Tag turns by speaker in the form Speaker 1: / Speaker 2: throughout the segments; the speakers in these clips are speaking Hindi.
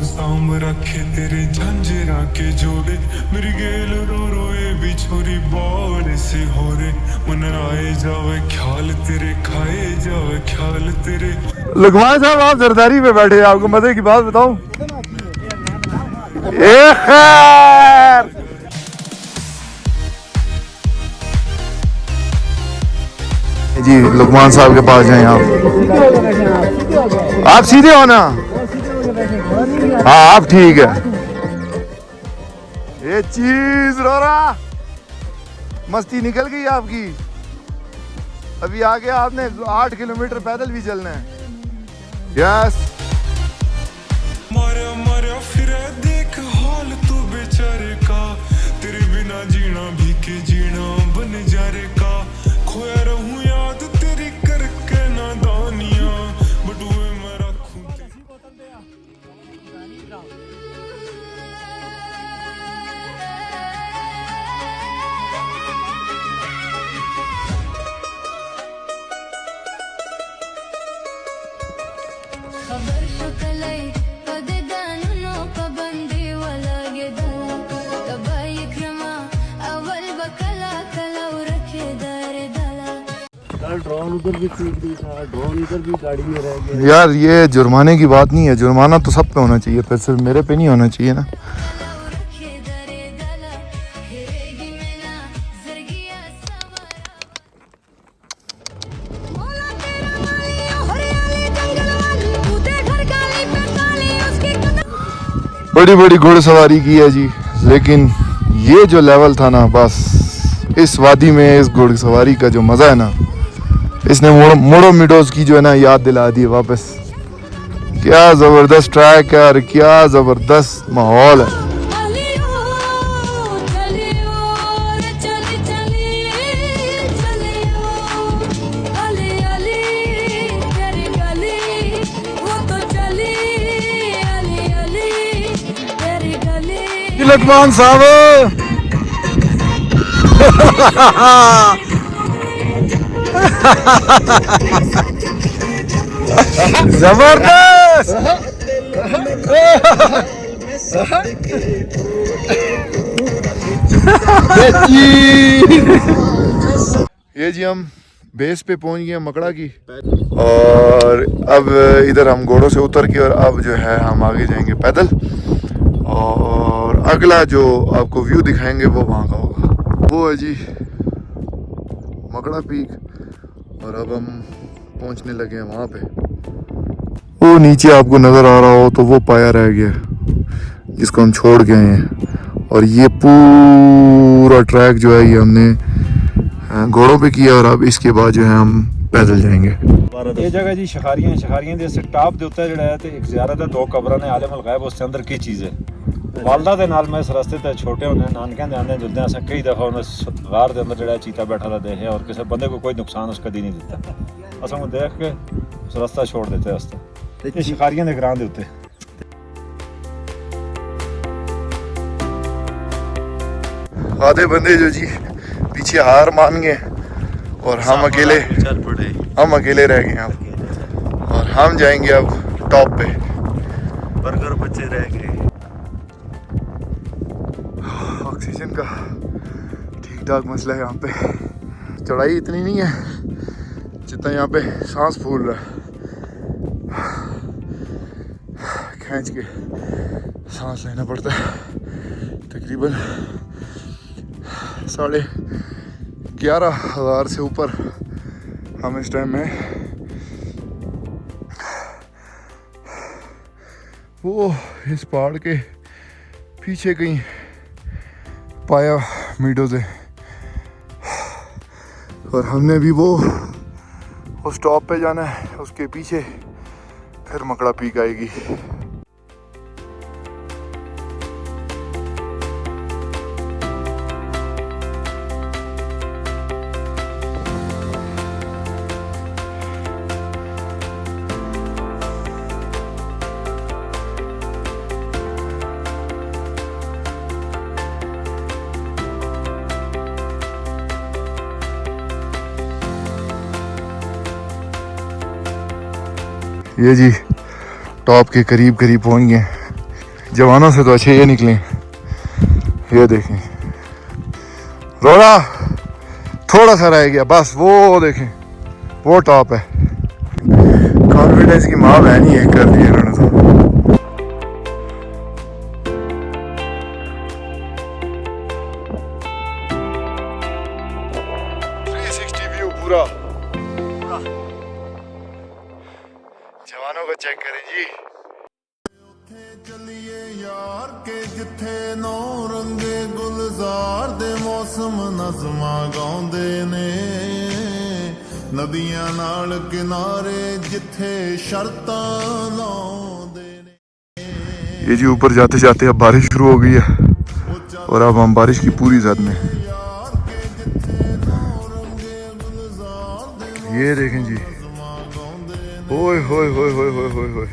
Speaker 1: सांभ रखे तेरे झंझरा के जोड़े मेरी गेल रो रोए बिछोरी बाल से हो रे मन आए जावे ख्याल तेरे खाए जावे ख्याल तेरे।
Speaker 2: लुकमान साहब आप जरदारी पे बैठे, आपको मजे की बात बताऊं, खैर जी लुकमान साहब के पास जाएं आप सीधे हो ना, हाँ आप ठीक है। ये चीज रो रहा, मस्ती निकल गई आपकी, अभी आगे आपने 8 किलोमीटर पैदल भी चलना है। यस
Speaker 1: मारा मारा फिर देख हाल तू बेचारे का तेरे बिना जीना भी के जीना बन जा रे का खोया रहूं याद तेरी करके नादानियां बटुए मैं रखूं
Speaker 3: ड्रोन उधर भी टूट गई था, ड्रोन इधर भी गाड़ी में रह गया।
Speaker 2: यार ये जुर्माने की बात नहीं है, जुर्माना तो सब पे होना चाहिए, पर सिर्फ मेरे पे नहीं होना चाहिए ना। बड़ी बड़ी घुड़सवारी की है जी, लेकिन ये जो लेवल था ना, बस इस वादी में इस घुड़सवारी का जो मज़ा है ना, इसने मोड़ो मिडोज की जो है ना याद दिला दी वापस। क्या ज़बरदस्त ट्रैक है और क्या ज़बरदस्त माहौल है। लुकमान साहब जबरदस्त। ये जी हम बेस पे पहुंच गए मकड़ा की, और अब इधर हम घोड़ों से उतर के और अब जो है हम आगे जाएंगे पैदल, और अगला जो आपको व्यू दिखाएंगे वो वहाँ का होगा। वो है जी मकड़ा पीक, और अब हम पहुंचने लगे हैं वहाँ पे। वो नीचे आपको नज़र आ रहा हो तो वो पाया रह गया जिसको हम छोड़ के आए हैं, और ये पूरा ट्रैक जो है ये हमने घोड़ों पे किया, और अब इसके बाद जो है हम पैदल जाएंगे।
Speaker 3: ये जगह जी शिकारियां शिकारियां दे टॉप दे उत्ते ਜਿਹੜਾ ਹੈ ਤੇ ਇੱਕ ਜ਼ਿਆਰਤ ਹੈ, 2 ਕਬਰਾਂ ਨੇ ਆਲਮ ਲਗਾਇਆ ਉਸ ਦੇ ਅੰਦਰ ਕੀ ਚੀਜ਼ ਹੈ। ਵਾਲਦਾ ਦੇ ਨਾਲ ਮੈਂ ਇਸ ਰਸਤੇ ਤੇ ਛੋਟੇ ਹੁੰਦੇ ਨਾਨਕਿਆਂ ਦੇ ਆਂਦੇ ਜੁਲਦੇ ਅਸਾਂ ਕਈ ਦਫਾ ਉਹਨੇ ਗਾਰ ਦੇ ਅੰਦਰ ਜਿਹੜਾ ਚੀਤਾ बैठा था देखा, और किसी बंदे को कोई नुकसान उसका कदी नहीं दिता, असां को देख के उस रास्ता छोड़ देते रास्ता। ये शिकारियां दे ग्रां दे उत्ते
Speaker 2: आधे बंदे जो जी पीछे हार मान गए और हम अकेले रह गए अब, और हम जाएंगे अब टॉप पे।
Speaker 3: बर्गर बच्चे रह गए।
Speaker 2: ऑक्सीजन का ठीक ठाक मसला है यहाँ पे, चढ़ाई इतनी नहीं है जितना यहाँ पे सांस फूल रहा है, खींच के सांस लेना पड़ता है। तकरीबन 11,500 से ऊपर हम इस टाइम में वो इस पहाड़ के पीछे कहीं पाया मीडोज है, और हमने भी वो उस टॉप पे जाना है, उसके पीछे फिर मकड़ा पीक आएगी। ये जी टॉप के करीब पहुंच गए, जवानों से तो अच्छे ये निकले। ये देखें रोना थोड़ा सा रह गया बस, वो देखें वो टॉप है। कॉन्फिडेंस की माँ बहन ही एक कर दी इन्होंने तो। पूरा जवानों को चेक करें जी।
Speaker 4: चलिए यार के जिथे नौ रंगे गुलजार दे मौसम नज़मा गाउंदे ने, नदियां नाल किनारे जिथे शर्तां लाउंदे ने।
Speaker 2: ये जी ऊपर जाते जाते अब बारिश शुरू हो गई है और अब हम बारिश की पूरी जद में। ये देखें जी, ओए होए होए होए होए होए होए,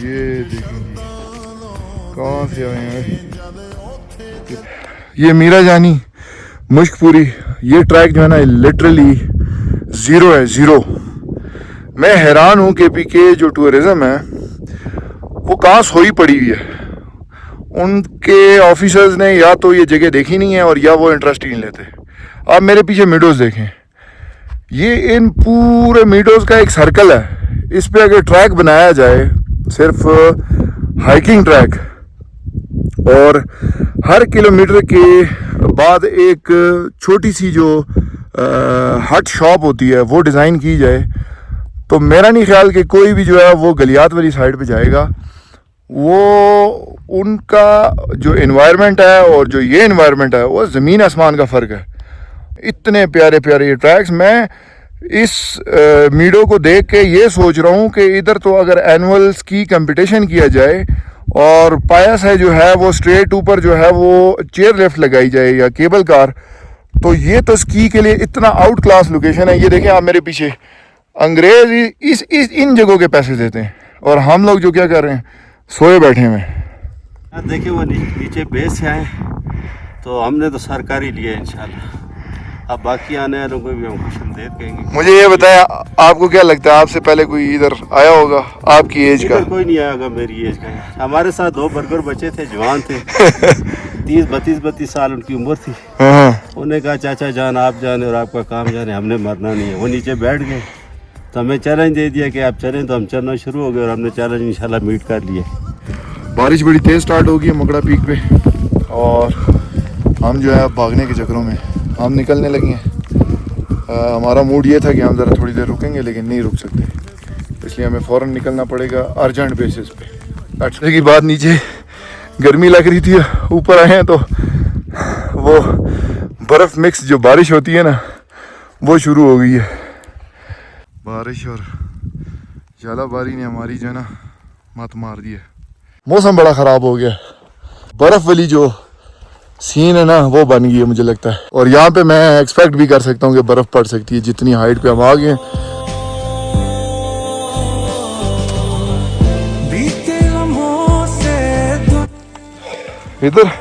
Speaker 2: ये देखें जी कहाँ से आए हैं। ये मीरा जानी मुश्कपुरी, ये ट्रैक जो है ना लिटरली ज़ीरो है, ज़ीरो। मैं हैरान हूँ के पीके जो टूरिज़्म है वो कहाँ सोई पड़ी हुई है। उनके ऑफिसर्स ने या तो ये जगह देखी नहीं है और या वो इंटरेस्ट ही नहीं लेते। आप मेरे पीछे मीडोज़ देखें, ये इन पूरे मीडोज़ का एक सर्कल है। इस पे अगर ट्रैक बनाया जाए, सिर्फ हाइकिंग ट्रैक, और हर किलोमीटर के बाद एक छोटी सी जो हट शॉप होती है वो डिज़ाइन की जाए, तो मेरा नहीं ख्याल कि कोई भी जो है वो गलियात वाली साइड पे जाएगा। वो उनका जो एनवायरनमेंट है और जो ये एनवायरनमेंट है वो ज़मीन आसमान का फ़र्क है। इतने प्यारे प्यारे ये ट्रैक्स, मैं इस मीडो को देख के ये सोच रहा हूँ कि इधर तो अगर एनुअल स्की कंपटीशन किया जाए और पायस है जो है वो स्ट्रेट ऊपर जो है वो चेयर लिफ्ट लगाई जाए या केबल कार, तो ये तो स्की के लिए इतना आउट क्लास लोकेशन है। ये देखें आप मेरे पीछे, अंग्रेज इस इन जगहों के पैसे देते हैं और हम लोग जो क्या कर रहे हैं, सोए बैठे हुए हैं।
Speaker 5: देखिए वो नीचे बेस से आए तो हमने तो सरकारी लिया इंशाल्लाह, अब बाकी आने वालों को भी हम खुशमदीद कहेंगे।
Speaker 2: मुझे ये बताया, आपको क्या लगता है आपसे पहले कोई इधर आया होगा आपकी एज का?
Speaker 5: कोई नहीं आया होगा मेरी एज का। हमारे साथ 2 बर्गर बच्चे थे, जवान थे 30-32 साल उनकी उम्र थी। उन्होंने कहा चाचा जान आप जाने और आपका काम जाने, हमने मरना नहीं है। वो नीचे बैठ गए तो हमें चैलेंज दे दिया कि आप चलें, तो हम चलना शुरू हो गए और हमने चैलेंज इंशाल्लाह मीट कर लिया।
Speaker 2: बारिश बड़ी तेज़ स्टार्ट हो गई है मकड़ा पीक पे और हम जो है भागने के चक्करों में हम निकलने लगे हैं। हमारा मूड ये था कि हम ज़रा थोड़ी देर रुकेंगे लेकिन नहीं रुक सकते, इसलिए हमें फ़ौरन निकलना पड़ेगा अर्जेंट बेसिस पे। अच्छे की बात, नीचे गर्मी लग रही थी, ऊपर आए हैं तो वो बर्फ़ मिक्स जो बारिश होती है ना वो शुरू हो गई है। बारिश और झालाबारी ने हमारी जो है ना मत मार दी है। मौसम बड़ा ख़राब हो गया, बर्फ़ वाली जो सीन है ना वो बन गई है मुझे लगता है। और यहाँ पे मैं एक्सपेक्ट भी कर सकता हूँ कि बर्फ़ पड़ सकती है, जितनी हाइट पे हम आ गए हैं। इधर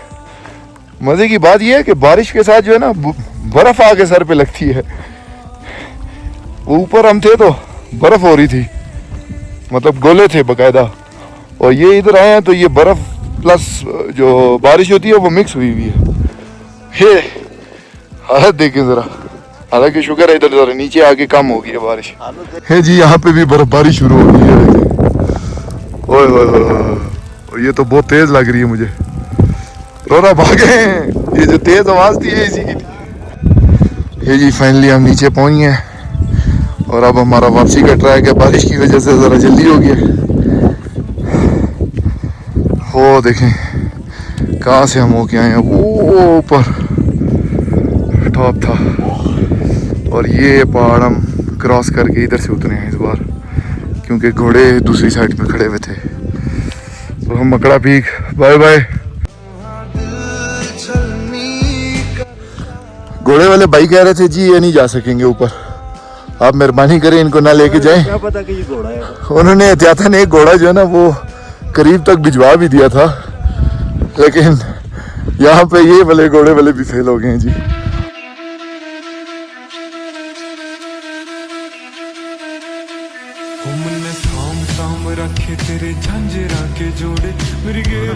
Speaker 2: मज़े की बात यह है कि बारिश के साथ जो है ना बर्फ़ आके सर पे लगती है। ऊपर हम थे तो बर्फ़ हो रही थी, मतलब गोले थे बाकायदा, और ये इधर आए हैं तो ये बर्फ़ प्लस जो बारिश होती है वो मिक्स हुई हुई है। ये हालत देखें ज़रा, हालांकि शुक्र है इधर ज़रा नीचे आके कम हो गई है बारिश है जी। यहाँ पे भी बर्फबारी शुरू हो गई है, देखें। ओए और ये तो बहुत तेज़ लग रही है मुझे। रोना भागे, ये जो तेज़ आवाज़ थी ये इसी की थी। ये जी फाइनली हम नीचे पहुँच गए और अब हमारा वापसी का ट्रैक है, बारिश की वजह से ज़रा जल्दी हो गया। वो देखें कहाँ से हम होके आए हैं, वो ऊपर टॉप था और ये पहाड़ हम क्रॉस करके इधर से उतरे हैं इस बार, क्योंकि घोड़े दूसरी साइड पे खड़े हुए थे। तो हम मकड़ा पीक बाय बाय। घोड़े वाले भाई कह रहे थे जी ये नहीं जा सकेंगे ऊपर, आप मेहरबानी करें इनको ना लेके जाएं।
Speaker 5: क्या पता कि ये घोड़ा है।
Speaker 2: उन्होंने एहतियातन एक घोड़ा जो है ना वो करीब तक भिजवा भी दिया था, लेकिन यहाँ पे ये वाले घोड़े वाले भी फेल हो गए हैं जी।
Speaker 1: हमने थाम थाम रखे तेरे झांझरा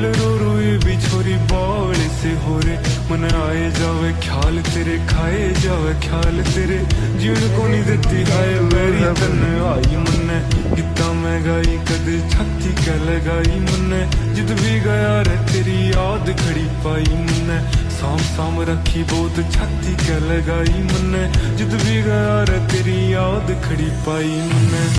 Speaker 1: बोले रो रो ये भी छोरी बाल से हो रे मन आए जावे ख्याल तेरे खाए जावे ख्याल तेरे जीवन को नहीं देती हाय मेरी तन आई मन कितना मैं गाई कदे छाती कह लगाई मन जिद भी गया रे तेरी याद खड़ी पाई मन साम साम रखी बहुत छाती कह लगाई मन जिद भी गया रे तेरी याद खड़ी पाई मन